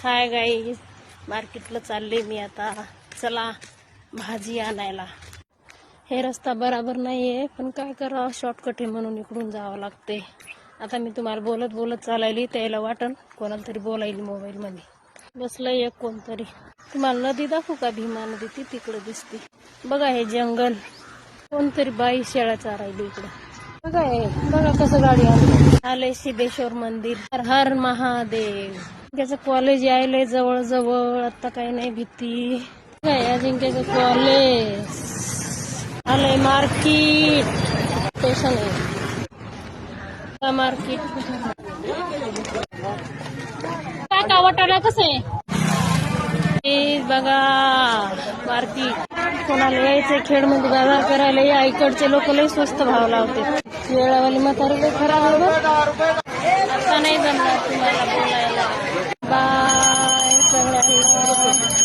हाय गाई, मार्केटला चालले मी आता. चला भाजी आणायला. हे रस्ता बराबर नाहीये, पण काय करावं, शॉर्टकट आहे म्हणून इकडून जावं लागते. आता मी तुम्हाला बोलत बोलत चालायली, त्याला वाटण कोणाला तरी बोलायली मोबाईल मध्ये. बसलंय एक कोणतरी. तुम्हाला नदी दाखवू का? भीमा नदी ती तिकडे दिसते बघा. हे जंगल, कोणतरी बाई शेळ्या चारायली इकडं. बघा हे, बघा कसं गाडी आलंय. सिद्धेश्वर मंदिर. हर हर महादेव. त्याचं कॉलेज यायलंय जवळ जवळ. आता काही नाही भीती. काय अजिंक्यचं कॉलेज आलंय. मार्केट स्टेशन आहे. मार्केट काय का वाटायला कसं आहे ते बघा. मार्केट कोणाला यायचंय खेडमध्ये बाजार करायला या. इकडचे लोक लय स्वस्त भाव लावते. वेळावाली म्हातारी लय खराब आहे बघ. आता नाही जमणार तुम्हाला बोलायला. बाय सगळ्यांना.